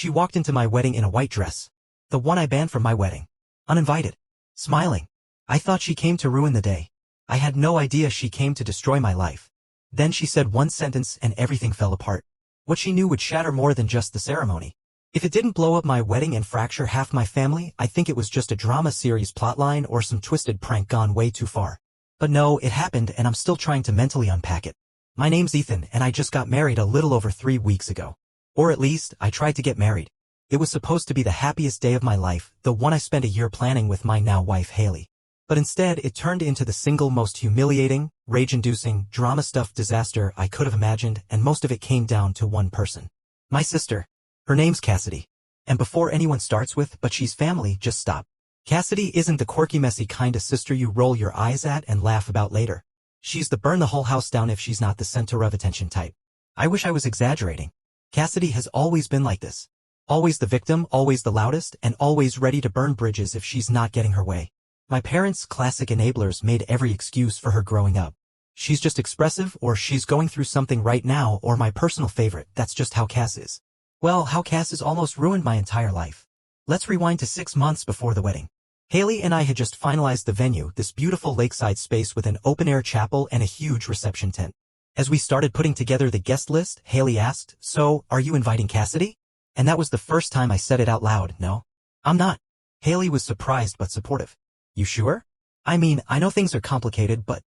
She walked into my wedding in a white dress. The one I banned from my wedding. Uninvited. Smiling. I thought she came to ruin the day. I had no idea she came to destroy my life. Then she said one sentence and everything fell apart. What she knew would shatter more than just the ceremony. If it didn't blow up my wedding and fracture half my family, I think it was just a drama series plotline or some twisted prank gone way too far. But no, it happened and I'm still trying to mentally unpack it. My name's Ethan and I just got married a little over 3 weeks ago. Or at least, I tried to get married. It was supposed to be the happiest day of my life, the one I spent a year planning with my now wife Haley. But instead, it turned into the single most humiliating, rage-inducing, drama-stuffed disaster I could have imagined, and most of it came down to one person. My sister. Her name's Cassidy. And before anyone starts with, but she's family, just stop. Cassidy isn't the quirky messy kind of sister you roll your eyes at and laugh about later. She's the burn the whole house down if she's not the center of attention type. I wish I was exaggerating. Cassidy has always been like this. Always the victim, always the loudest, and always ready to burn bridges if she's not getting her way. My parents' classic enablers made every excuse for her growing up. She's just expressive, or she's going through something right now, or my personal favorite, that's just how Cass is. Well, how Cass has almost ruined my entire life. Let's rewind to 6 months before the wedding. Haley and I had just finalized the venue, this beautiful lakeside space with an open-air chapel and a huge reception tent. As we started putting together the guest list, Haley asked, "So, are you inviting Cassidy?" And that was the first time I said it out loud. "No, I'm not." Haley was surprised but supportive. "You sure?" "I mean, I know things are complicated, but..."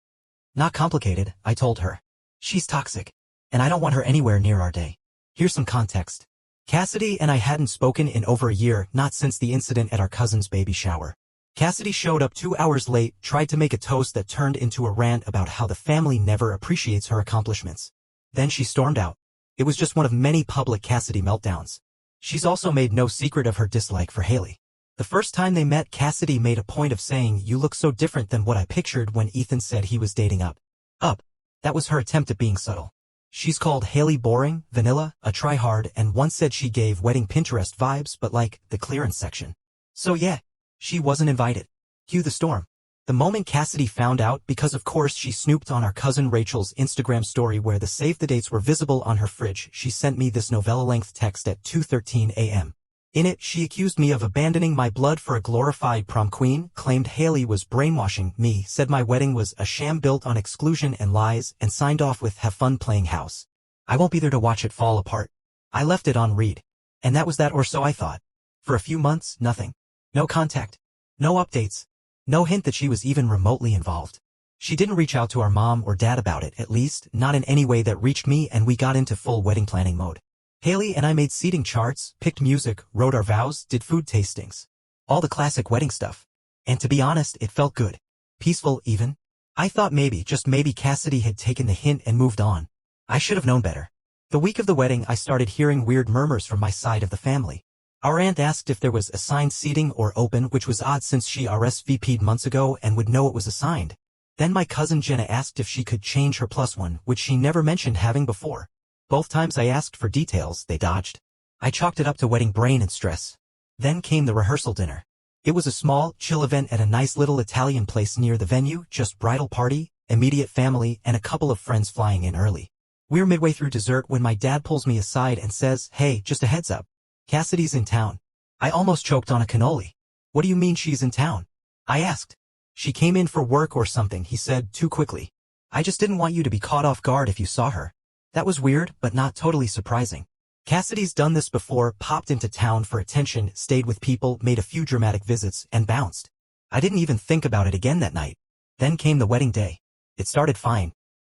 "Not complicated," I told her. "She's toxic, and I don't want her anywhere near our day." Here's some context. Cassidy and I hadn't spoken in over a year, not since the incident at our cousin's baby shower. Cassidy showed up 2 hours late, tried to make a toast that turned into a rant about how the family never appreciates her accomplishments. Then she stormed out. It was just one of many public Cassidy meltdowns. She's also made no secret of her dislike for Haley. The first time they met, Cassidy made a point of saying, "You look so different than what I pictured," when Ethan said he was dating up. That was her attempt at being subtle. She's called Haley boring, vanilla, a try-hard, and once said she gave wedding Pinterest vibes, but like, the clearance section. So yeah, she wasn't invited. Cue the storm. The moment Cassidy found out, because of course she snooped on our cousin Rachel's Instagram story where the save the dates were visible on her fridge, she sent me this novella-length text at 2:13 a.m. In it, she accused me of abandoning my blood for a glorified prom queen, claimed Haley was brainwashing me, said my wedding was a sham built on exclusion and lies, and signed off with "have fun playing house. I won't be there to watch it fall apart." I left it on read. And that was that, or so I thought. For a few months, nothing. No contact. No updates. No hint that she was even remotely involved. She didn't reach out to our mom or dad about it, at least, not in any way that reached me, and we got into full wedding planning mode. Haley and I made seating charts, picked music, wrote our vows, did food tastings. All the classic wedding stuff. And to be honest, it felt good. Peaceful, even. I thought maybe, just maybe, Cassidy had taken the hint and moved on. I should have known better. The week of the wedding, I started hearing weird murmurs from my side of the family. Our aunt asked if there was assigned seating or open, which was odd since she RSVP'd months ago and would know it was assigned. Then my cousin Jenna asked if she could change her +1, which she never mentioned having before. Both times I asked for details, they dodged. I chalked it up to wedding brain and stress. Then came the rehearsal dinner. It was a small, chill event at a nice little Italian place near the venue, just bridal party, immediate family, and a couple of friends flying in early. We're midway through dessert when my dad pulls me aside and says, "Hey, just a heads up. Cassidy's in town." I almost choked on a cannoli. "What do you mean she's in town?" I asked. "She came in for work or something," he said too quickly. "I just didn't want you to be caught off guard if you saw her." That was weird, but not totally surprising. Cassidy's done this before, popped into town for attention, stayed with people, made a few dramatic visits, and bounced. I didn't even think about it again that night. Then came the wedding day. It started fine.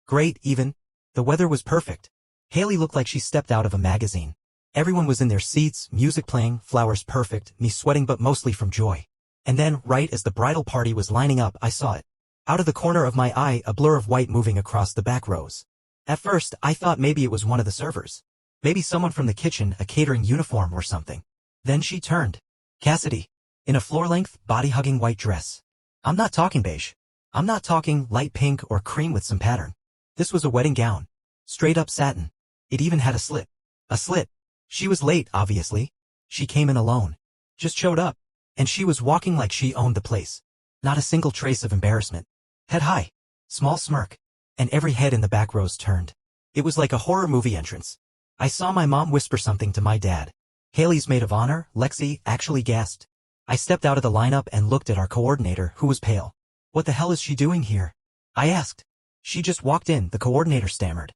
Great, even. The weather was perfect. Haley looked like she stepped out of a magazine. Everyone was in their seats, music playing, flowers perfect, me sweating but mostly from joy. And then, right as the bridal party was lining up, I saw it. Out of the corner of my eye, a blur of white moving across the back rows. At first, I thought maybe it was one of the servers. Maybe someone from the kitchen, a catering uniform or something. Then she turned. Cassidy. In a floor-length, body-hugging white dress. I'm not talking beige. I'm not talking light pink or cream with some pattern. This was a wedding gown. Straight-up satin. It even had a slit. A slit. She was late, obviously. She came in alone. Just showed up. And she was walking like she owned the place. Not a single trace of embarrassment. Head high. Small smirk. And every head in the back rows turned. It was like a horror movie entrance. I saw my mom whisper something to my dad. Haley's maid of honor, Lexi, actually gasped. I stepped out of the lineup and looked at our coordinator, who was pale. What the hell is she doing here? I asked. She just walked in, the coordinator stammered.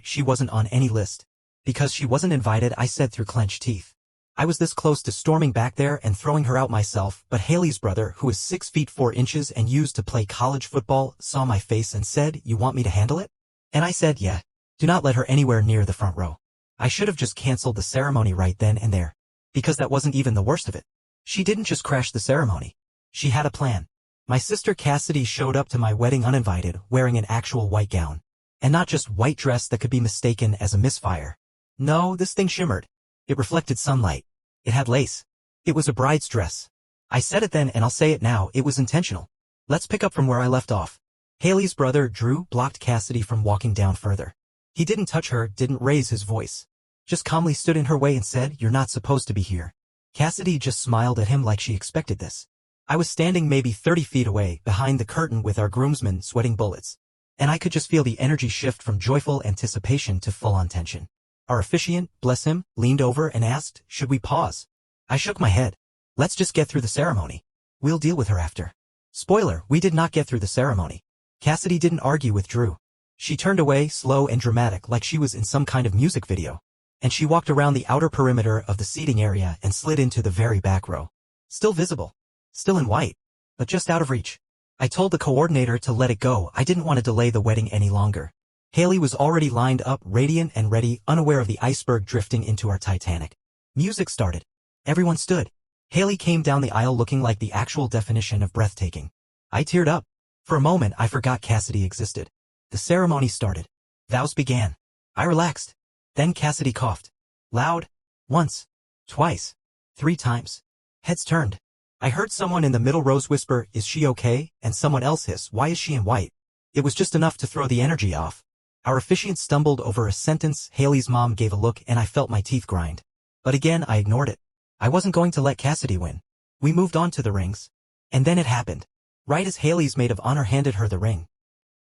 She wasn't on any list. Because she wasn't invited, I said through clenched teeth. I was this close to storming back there and throwing her out myself, but Haley's brother, who is 6 feet 4 inches and used to play college football, saw my face and said, "You want me to handle it?" And I said, "Yeah. Do not let her anywhere near the front row." I should have just canceled the ceremony right then and there. Because that wasn't even the worst of it. She didn't just crash the ceremony. She had a plan. My sister Cassidy showed up to my wedding uninvited, wearing an actual white gown. And not just white dress that could be mistaken as a misfire. No, this thing shimmered. It reflected sunlight. It had lace. It was a bride's dress. I said it then and I'll say it now, it was intentional. Let's pick up from where I left off. Haley's brother, Drew, blocked Cassidy from walking down further. He didn't touch her, didn't raise his voice. Just calmly stood in her way and said, "You're not supposed to be here." Cassidy just smiled at him like she expected this. I was standing maybe 30 feet away, behind the curtain with our groomsmen sweating bullets. And I could just feel the energy shift from joyful anticipation to full-on tension. Our officiant, bless him, leaned over and asked, "Should we pause?" I shook my head. "Let's just get through the ceremony. We'll deal with her after." Spoiler, we did not get through the ceremony. Cassidy didn't argue with Drew. She turned away, slow and dramatic like she was in some kind of music video. And she walked around the outer perimeter of the seating area and slid into the very back row. Still visible. Still in white. But just out of reach. I told the coordinator to let it go. I didn't want to delay the wedding any longer. Haley was already lined up, radiant and ready, unaware of the iceberg drifting into our Titanic. Music started. Everyone stood. Haley came down the aisle looking like the actual definition of breathtaking. I teared up. For a moment, I forgot Cassidy existed. The ceremony started. Vows began. I relaxed. Then Cassidy coughed. Loud. Once. Twice. 3 times. Heads turned. I heard someone in the middle rows whisper, "Is she okay?" and someone else hiss, "Why is she in white?" It was just enough to throw the energy off. Our officiant stumbled over a sentence. Haley's mom gave a look and I felt my teeth grind. But again, I ignored it. I wasn't going to let Cassidy win. We moved on to the rings. And then it happened. Right as Haley's maid of honor handed her the ring.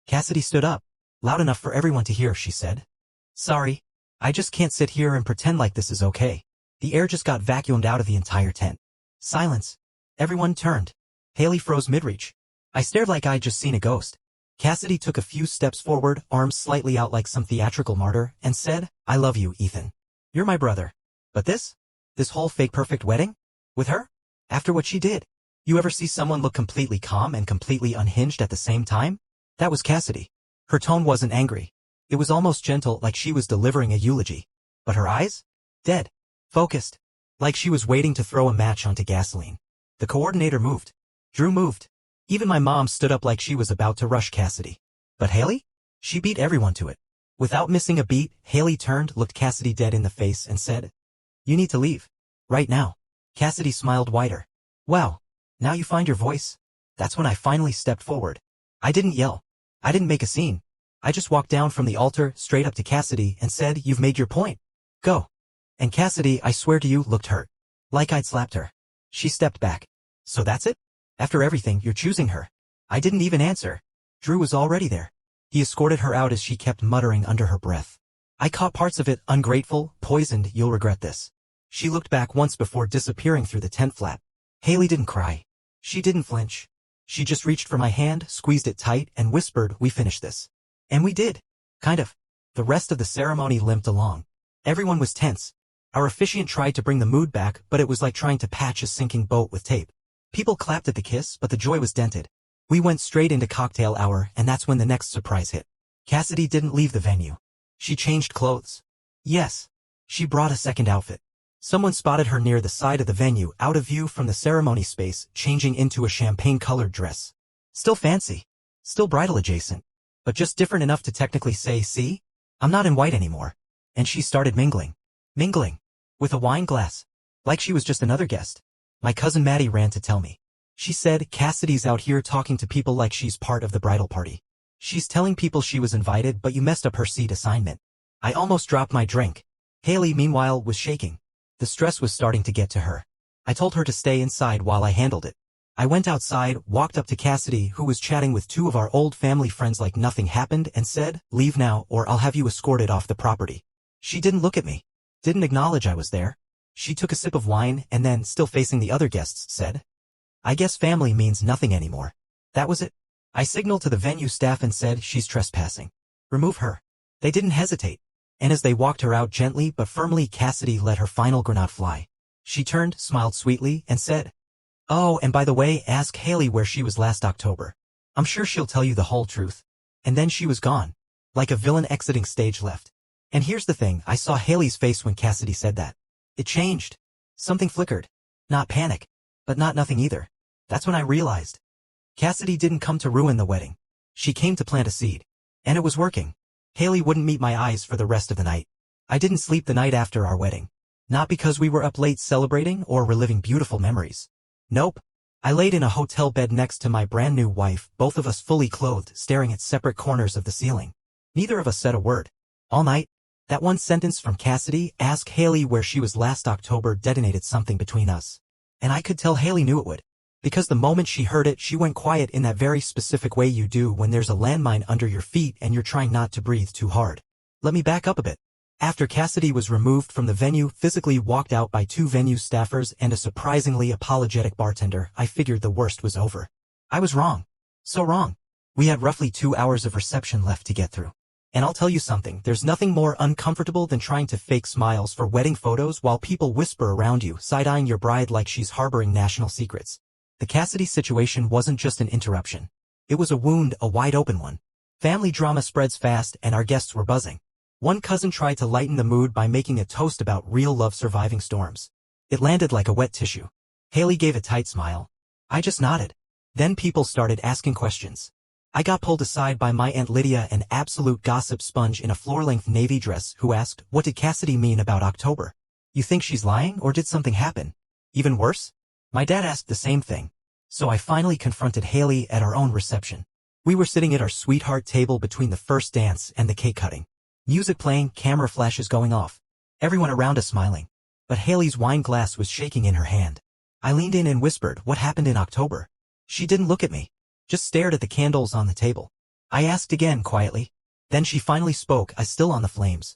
Cassidy stood up. Loud enough for everyone to hear, she said. "Sorry. I just can't sit here and pretend like this is okay." The air just got vacuumed out of the entire tent. Silence. Everyone turned. Haley froze mid-reach. I stared like I'd just seen a ghost. Cassidy took a few steps forward, arms slightly out like some theatrical martyr, and said, "I love you, Ethan. You're my brother. But this whole fake perfect wedding? With her? After what she did? You ever see someone look completely calm and completely unhinged at the same time? That was Cassidy. Her tone wasn't angry. It was almost gentle, like she was delivering a eulogy. But her eyes? Dead. Focused. Like she was waiting to throw a match onto gasoline. The coordinator moved. Drew moved. Even my mom stood up like she was about to rush Cassidy. But Haley? She beat everyone to it. Without missing a beat, Haley turned, looked Cassidy dead in the face and said, "You need to leave. Right now." Cassidy smiled wider. "Wow. Now you find your voice?" That's when I finally stepped forward. I didn't yell. I didn't make a scene. I just walked down from the altar, straight up to Cassidy, and said, "You've made your point. Go." And Cassidy, I swear to you, looked hurt. Like I'd slapped her. She stepped back. "So that's it? After everything, you're choosing her?" I didn't even answer. Drew was already there. He escorted her out as she kept muttering under her breath. I caught parts of it. "Ungrateful, poisoned, you'll regret this." She looked back once before disappearing through the tent flap. Haley didn't cry. She didn't flinch. She just reached for my hand, squeezed it tight, and whispered, "We finished this." And we did. Kind of. The rest of the ceremony limped along. Everyone was tense. Our officiant tried to bring the mood back, but it was like trying to patch a sinking boat with tape. People clapped at the kiss, but the joy was dented. We went straight into cocktail hour, and that's when the next surprise hit. Cassidy didn't leave the venue. She changed clothes. Yes. She brought a second outfit. Someone spotted her near the side of the venue, out of view from the ceremony space, changing into a champagne-colored dress. Still fancy. Still bridal adjacent. But just different enough to technically say, "See? I'm not in white anymore." And she started mingling. Mingling. With a wine glass. Like she was just another guest. My cousin Maddie ran to tell me. She said, "Cassidy's out here talking to people like she's part of the bridal party. She's telling people she was invited, but you messed up her seat assignment." I almost dropped my drink. Haley, meanwhile, was shaking. The stress was starting to get to her. I told her to stay inside while I handled it. I went outside, walked up to Cassidy, who was chatting with 2 of our old family friends like nothing happened, and said, "Leave now or I'll have you escorted off the property." She didn't look at me. Didn't acknowledge I was there. She took a sip of wine and then, still facing the other guests, said, "I guess family means nothing anymore." That was it. I signaled to the venue staff and said, "She's trespassing. Remove her." They didn't hesitate. And as they walked her out gently but firmly, Cassidy let her final grenade fly. She turned, smiled sweetly, and said, "Oh, and by the way, ask Haley where she was last October. I'm sure she'll tell you the whole truth." And then she was gone. Like a villain exiting stage left. And here's the thing, I saw Haley's face when Cassidy said that. It changed. Something flickered. Not panic. But not nothing either. That's when I realized. Cassidy didn't come to ruin the wedding. She came to plant a seed. And it was working. Haley wouldn't meet my eyes for the rest of the night. I didn't sleep the night after our wedding. Not because we were up late celebrating or reliving beautiful memories. Nope. I laid in a hotel bed next to my brand new wife, both of us fully clothed, staring at separate corners of the ceiling. Neither of us said a word. All night, that one sentence from Cassidy, "Ask Haley where she was last October," detonated something between us. And I could tell Haley knew it would. Because the moment she heard it, she went quiet in that very specific way you do when there's a landmine under your feet and you're trying not to breathe too hard. Let me back up a bit. After Cassidy was removed from the venue, physically walked out by 2 venue staffers and a surprisingly apologetic bartender, I figured the worst was over. I was wrong. So wrong. We had roughly 2 hours of reception left to get through. And I'll tell you something, there's nothing more uncomfortable than trying to fake smiles for wedding photos while people whisper around you, side-eyeing your bride like she's harboring national secrets. The Cassidy situation wasn't just an interruption. It was a wound, a wide-open one. Family drama spreads fast and our guests were buzzing. One cousin tried to lighten the mood by making a toast about real love surviving storms. It landed like a wet tissue. Haley gave a tight smile. I just nodded. Then people started asking questions. I got pulled aside by my Aunt Lydia, an absolute gossip sponge in a floor-length navy dress, who asked, "What did Cassidy mean about October? You think she's lying, or did something happen? Even worse?" My dad asked the same thing. So I finally confronted Haley at our own reception. We were sitting at our sweetheart table between the first dance and the cake cutting. Music playing, camera flashes going off. Everyone around us smiling. But Haley's wine glass was shaking in her hand. I leaned in and whispered, "What happened in October?" She didn't look at me. Just stared at the candles on the table. I asked again quietly. Then she finally spoke, eyes still on the flames.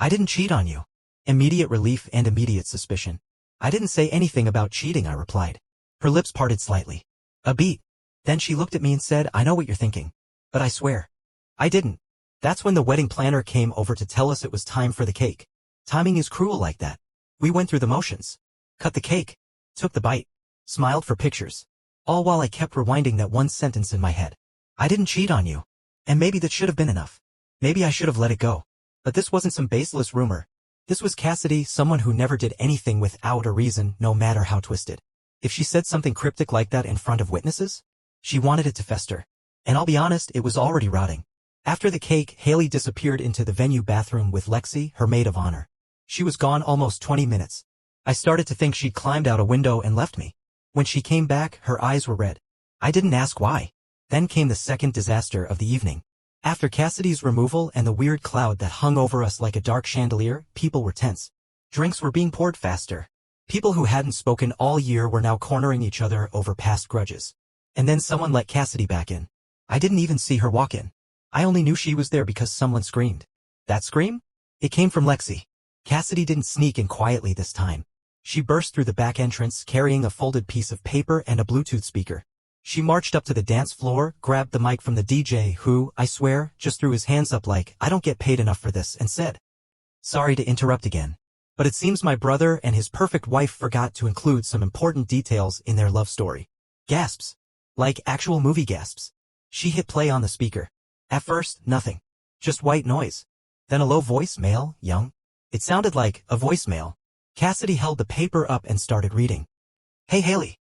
"I didn't cheat on you." Immediate relief and immediate suspicion. "I didn't say anything about cheating," I replied. Her lips parted slightly. A beat. Then she looked at me and said, "I know what you're thinking. But I swear. I didn't." That's when the wedding planner came over to tell us it was time for the cake. Timing is cruel like that. We went through the motions. Cut the cake. Took the bite. Smiled for pictures. All while I kept rewinding that one sentence in my head. I didn't cheat on you. And maybe that should have been enough. Maybe I should have let it go. But this wasn't some baseless rumor. This was Cassidy, someone who never did anything without a reason, no matter how twisted. If she said something cryptic like that in front of witnesses, she wanted it to fester. And I'll be honest, it was already rotting. After the cake, Haley disappeared into the venue bathroom with Lexi, her maid of honor. She was gone almost 20 minutes. I started to think she'd climbed out a window and left me. When she came back, her eyes were red. I didn't ask why. Then came the second disaster of the evening. After Cassidy's removal and the weird cloud that hung over us like a dark chandelier, people were tense. Drinks were being poured faster. People who hadn't spoken all year were now cornering each other over past grudges. And then someone let Cassidy back in. I didn't even see her walk in. I only knew she was there because someone screamed. That scream? It came from Lexi. Cassidy didn't sneak in quietly this time. She burst through the back entrance carrying a folded piece of paper and a Bluetooth speaker. She marched up to the dance floor, grabbed the mic from the DJ who, I swear, just threw his hands up like, "I don't get paid enough for this," and said, "Sorry to interrupt again. But it seems my brother and his perfect wife forgot to include some important details in their love story." Gasps. Like actual movie gasps. She hit play on the speaker. At first, nothing. Just white noise. Then a low voice, male, young. It sounded like a voicemail. Cassidy held the paper up and started reading. "Hey Haley.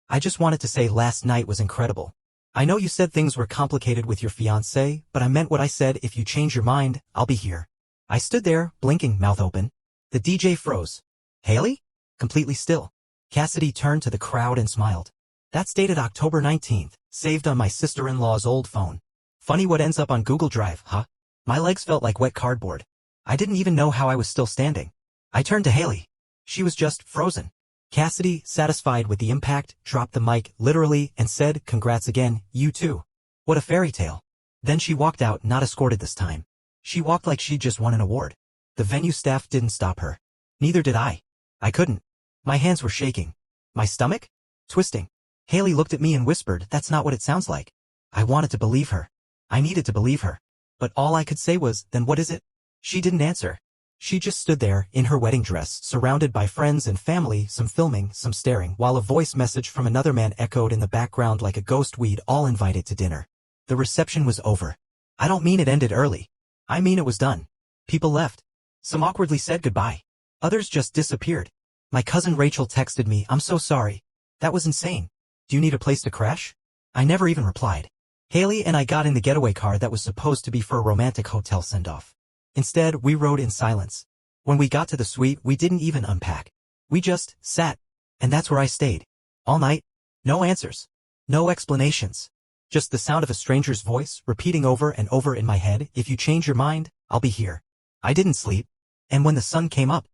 I just wanted to say last night was incredible. I know you said things were complicated with your fiancé, but I meant what I said. If you change your mind, I'll be here." I stood there, blinking, mouth open. The DJ froze. "Haley?" Completely still. Cassidy turned to the crowd and smiled. "That's dated October 19th, saved on my sister-in-law's old phone. Funny what ends up on Google Drive, huh?" My legs felt like wet cardboard. I didn't even know how I was still standing. I turned to Haley. She was just frozen. Cassidy, satisfied with the impact, dropped the mic, literally, and said, "Congrats again, you too. What a fairy tale." Then she walked out, not escorted this time. She walked like she'd just won an award. The venue staff didn't stop her. Neither did I. I couldn't. My hands were shaking. My stomach? Twisting. Haley looked at me and whispered, "That's not what it sounds like." I wanted to believe her. I needed to believe her. But all I could say was, "Then what is it?" She didn't answer. She just stood there, in her wedding dress, surrounded by friends and family, some filming, some staring, while a voice message from another man echoed in the background like a ghost. We'd all invited to dinner. The reception was over. I don't mean it ended early. I mean it was done. People left. Some awkwardly said goodbye. Others just disappeared. My cousin Rachel texted me, "I'm so sorry. That was insane. Do you need a place to crash?" I never even replied. Haley and I got in the getaway car that was supposed to be for a romantic hotel send-off. Instead, we rode in silence. When we got to the suite, we didn't even unpack. We just sat. And that's where I stayed. All night. No answers. No explanations. Just the sound of a stranger's voice, repeating over and over in my head, "If you change your mind, I'll be here." I didn't sleep. And when the sun came up,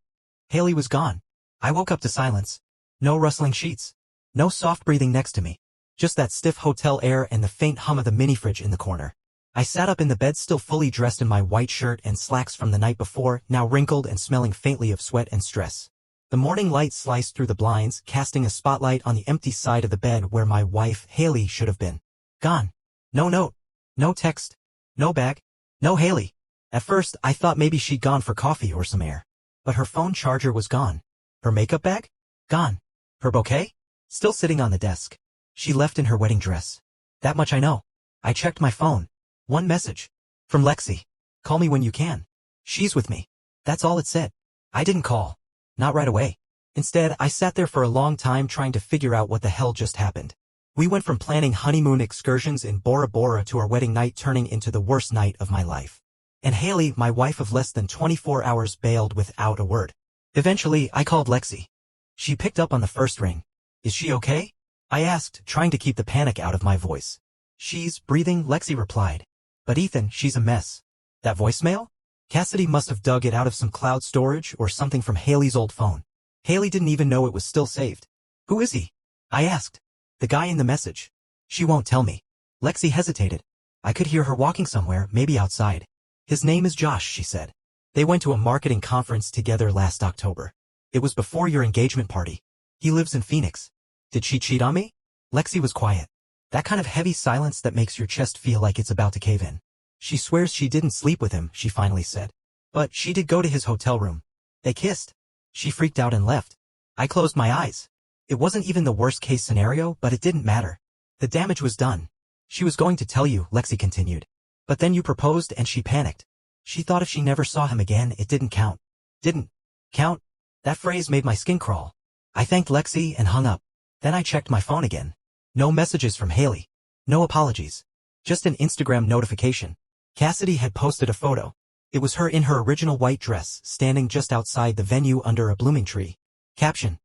Haley was gone. I woke up to silence. No rustling sheets. No soft breathing next to me. Just that stiff hotel air and the faint hum of the mini-fridge in the corner. I sat up in the bed, still fully dressed in my white shirt and slacks from the night before, now wrinkled and smelling faintly of sweat and stress. The morning light sliced through the blinds, casting a spotlight on the empty side of the bed where my wife, Haley, should have been. Gone. No note. No text. No bag. No Haley. At first, I thought maybe she'd gone for coffee or some air. But her phone charger was gone. Her makeup bag? Gone. Her bouquet? Still sitting on the desk. She left in her wedding dress. That much I know. I checked my phone. One message. From Lexi. "Call me when you can. She's with me." That's all it said. I didn't call. Not right away. Instead, I sat there for a long time trying to figure out what the hell just happened. We went from planning honeymoon excursions in Bora Bora to our wedding night turning into the worst night of my life. And Haley, my wife of less than 24 hours, bailed without a word. Eventually, I called Lexi. She picked up on the first ring. "Is she okay?" I asked, trying to keep the panic out of my voice. "She's breathing," Lexi replied. "But Ethan, she's a mess." That voicemail? Cassidy must have dug it out of some cloud storage or something from Haley's old phone. Haley didn't even know it was still saved. "Who is he?" I asked. "The guy in the message." "She won't tell me." Lexi hesitated. I could hear her walking somewhere, maybe outside. "His name is Josh," she said. "They went to a marketing conference together last October. It was before your engagement party. He lives in Phoenix." "Did she cheat on me?" Lexi was quiet. That kind of heavy silence that makes your chest feel like it's about to cave in. "She swears she didn't sleep with him," she finally said. "But she did go to his hotel room. They kissed." She freaked out and left. I closed my eyes. It wasn't even the worst-case scenario, but it didn't matter. The damage was done. "She was going to tell you," Lexi continued. "But then you proposed and she panicked. She thought if she never saw him again, it didn't count." "Didn't count?" That phrase made my skin crawl. I thanked Lexi and hung up. Then I checked my phone again. No messages from Haley. No apologies. Just an Instagram notification. Cassidy had posted a photo. It was her in her original white dress, standing just outside the venue under a blooming tree. Caption: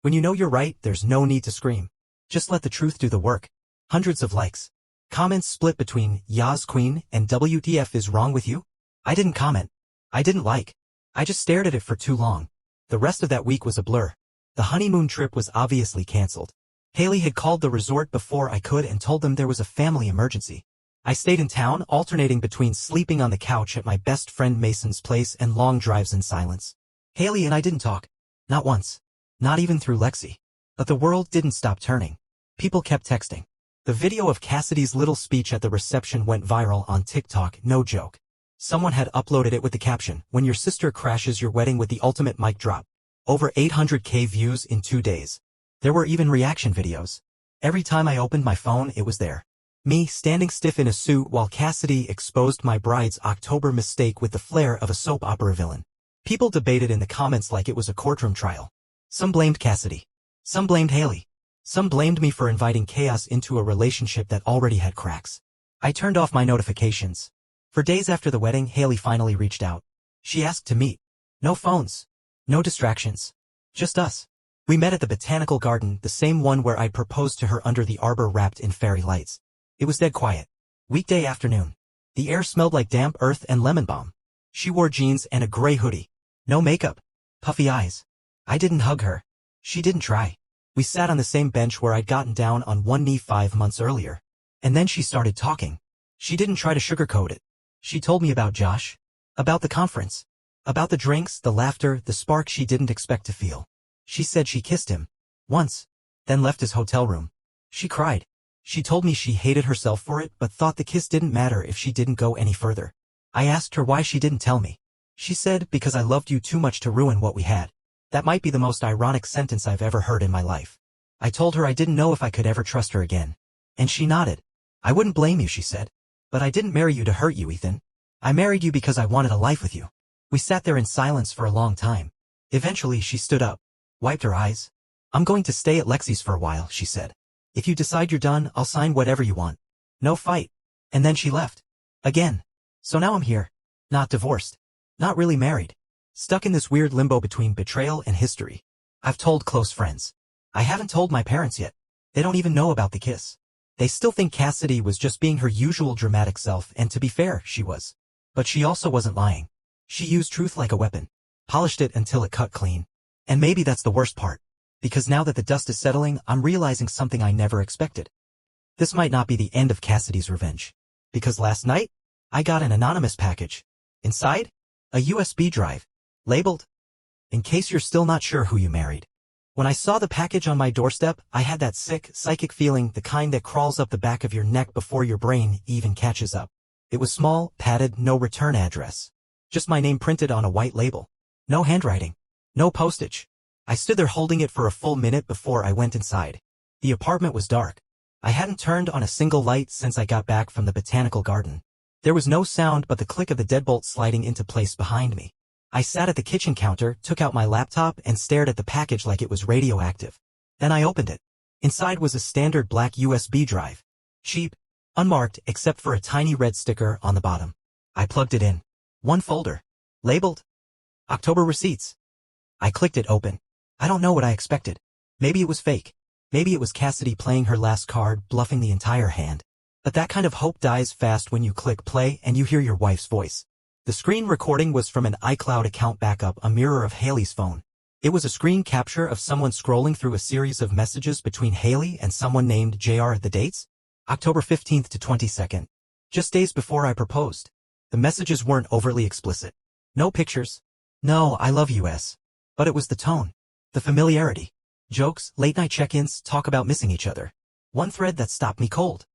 "When you know you're right, there's no need to scream. Just let the truth do the work." Hundreds of likes. Comments split between "Yas Queen" and "WTF is wrong with you?" I didn't comment. I didn't like. I just stared at it for too long. The rest of that week was a blur. The honeymoon trip was obviously canceled. Haley had called the resort before I could and told them there was a family emergency. I stayed in town, alternating between sleeping on the couch at my best friend Mason's place and long drives in silence. Haley and I didn't talk. Not once. Not even through Lexi. But the world didn't stop turning. People kept texting. The video of Cassidy's little speech at the reception went viral on TikTok, no joke. Someone had uploaded it with the caption, "When your sister crashes your wedding with the ultimate mic drop." Over 800K views in 2 days. There were even reaction videos. Every time I opened my phone, it was there. Me standing stiff in a suit while Cassidy exposed my bride's October mistake with the flair of a soap opera villain. People debated in the comments like it was a courtroom trial. Some blamed Cassidy. Some blamed Haley. Some blamed me for inviting chaos into a relationship that already had cracks. I turned off my notifications. For days after the wedding, Haley finally reached out. She asked to meet. No phones. No distractions. Just us. We met at the botanical garden, the same one where I proposed to her under the arbor wrapped in fairy lights. It was dead quiet. Weekday afternoon. The air smelled like damp earth and lemon balm. She wore jeans and a gray hoodie. No makeup. Puffy eyes. I didn't hug her. She didn't try. We sat on the same bench where I'd gotten down on one knee 5 months earlier. And then she started talking. She didn't try to sugarcoat it. She told me about Josh. About the conference. About the drinks, the laughter, the spark she didn't expect to feel. She said she kissed him. Once. Then left his hotel room. She cried. She told me she hated herself for it but thought the kiss didn't matter if she didn't go any further. I asked her why she didn't tell me. She said, because I loved you too much to ruin what we had. That might be the most ironic sentence I've ever heard in my life. I told her I didn't know if I could ever trust her again. And she nodded. I wouldn't blame you, she said. But I didn't marry you to hurt you, Ethan. I married you because I wanted a life with you. We sat there in silence for a long time. Eventually she stood up, wiped her eyes. I'm going to stay at Lexi's for a while, she said. If you decide you're done, I'll sign whatever you want. No fight. And then she left. Again. So now I'm here. Not divorced. Not really married. Stuck in this weird limbo between betrayal and history. I've told close friends. I haven't told my parents yet. They don't even know about the kiss. They still think Cassidy was just being her usual dramatic self, and to be fair, she was. But she also wasn't lying. She used truth like a weapon. Polished it until it cut clean. And maybe that's the worst part. Because now that the dust is settling, I'm realizing something I never expected. This might not be the end of Cassidy's revenge. Because last night, I got an anonymous package. Inside, a USB drive. Labeled, in case you're still not sure who you married. When I saw the package on my doorstep, I had that sick, psychic feeling, the kind that crawls up the back of your neck before your brain even catches up. It was small, padded, no return address. Just my name printed on a white label. No handwriting. No postage. I stood there holding it for a full minute before I went inside. The apartment was dark. I hadn't turned on a single light since I got back from the botanical garden. There was no sound but the click of the deadbolt sliding into place behind me. I sat at the kitchen counter, took out my laptop, and stared at the package like it was radioactive. Then I opened it. Inside was a standard black USB drive. Cheap. Unmarked except for a tiny red sticker on the bottom. I plugged it in. One folder. Labeled October Receipts. I clicked it open. I don't know what I expected. Maybe it was fake. Maybe it was Cassidy playing her last card, bluffing the entire hand. But that kind of hope dies fast when you click play and you hear your wife's voice. The screen recording was from an iCloud account backup, a mirror of Haley's phone. It was a screen capture of someone scrolling through a series of messages between Haley and someone named JR. The dates? October 15th to 22nd. Just days before I proposed. The messages weren't overtly explicit. No pictures. No I love you-s. But it was the tone. The familiarity. Jokes, late-night check-ins, talk about missing each other. One thread that stopped me cold.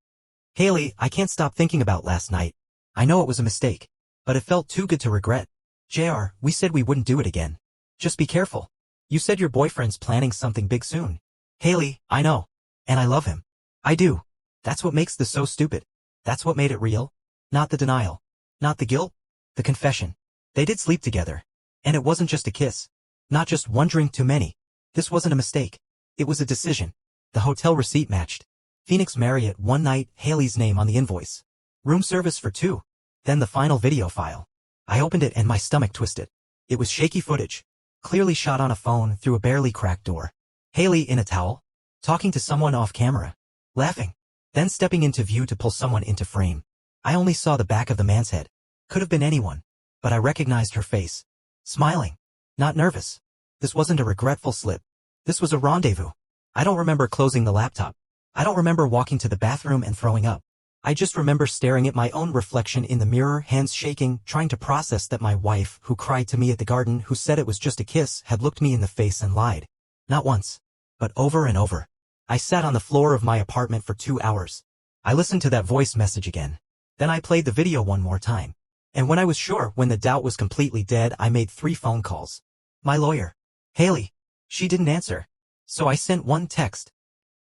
Haley, I can't stop thinking about last night. I know it was a mistake. But it felt too good to regret. JR, we said we wouldn't do it again. Just be careful. You said your boyfriend's planning something big soon. Haley, I know. And I love him. I do. That's what makes this so stupid. That's what made it real. Not the denial. Not the guilt. The confession. They did sleep together. And it wasn't just a kiss. Not just one drink too many. This wasn't a mistake. It was a decision. The hotel receipt matched. Phoenix Marriott, one night, Haley's name on the invoice. Room service for 2. Then the final video file. I opened it and my stomach twisted. It was shaky footage. Clearly shot on a phone through a barely cracked door. Haley in a towel. Talking to someone off camera. Laughing. Then stepping into view to pull someone into frame. I only saw the back of the man's head. Could have been anyone. But I recognized her face. Smiling. Not nervous. This wasn't a regretful slip. This was a rendezvous. I don't remember closing the laptop. I don't remember walking to the bathroom and throwing up. I just remember staring at my own reflection in the mirror, hands shaking, trying to process that my wife, who cried to me at the garden, who said it was just a kiss, had looked me in the face and lied. Not once, but over and over. I sat on the floor of my apartment for 2 hours. I listened to that voice message again. Then I played the video one more time. And when I was sure, when the doubt was completely dead, I made 3 phone calls. My lawyer. Haley. She didn't answer. So I sent one text.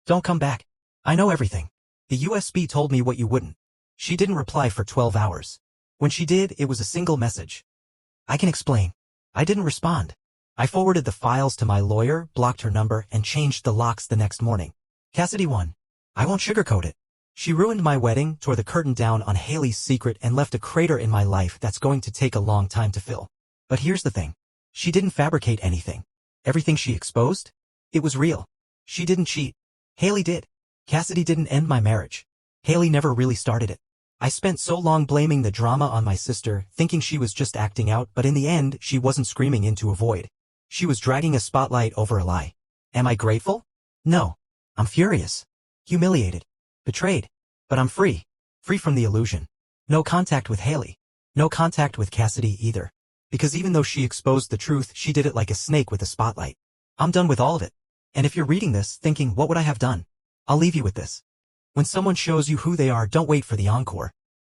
Don't come back. I know everything. The USB told me what you wouldn't. She didn't reply for 12 hours. When she did, it was a single message. I can explain. I didn't respond. I forwarded the files to my lawyer, blocked her number, and changed the locks the next morning. Cassidy won. I won't sugarcoat it. She ruined my wedding, tore the curtain down on Haley's secret, and left a crater in my life that's going to take a long time to fill. But here's the thing. She didn't fabricate anything. Everything she exposed? It was real. She didn't cheat. Haley did. Cassidy didn't end my marriage. Haley never really started it. I spent so long blaming the drama on my sister, thinking she was just acting out, but in the end, she wasn't screaming into a void. She was dragging a spotlight over a lie. Am I grateful? No. I'm furious. Humiliated. Betrayed. But I'm free. Free from the illusion. No contact with Haley. No contact with Cassidy either. Because even though she exposed the truth, she did it like a snake with a spotlight. I'm done with all of it. And if you're reading this thinking, what would I have done? I'll leave you with this. When someone shows you who they are, don't wait for the encore.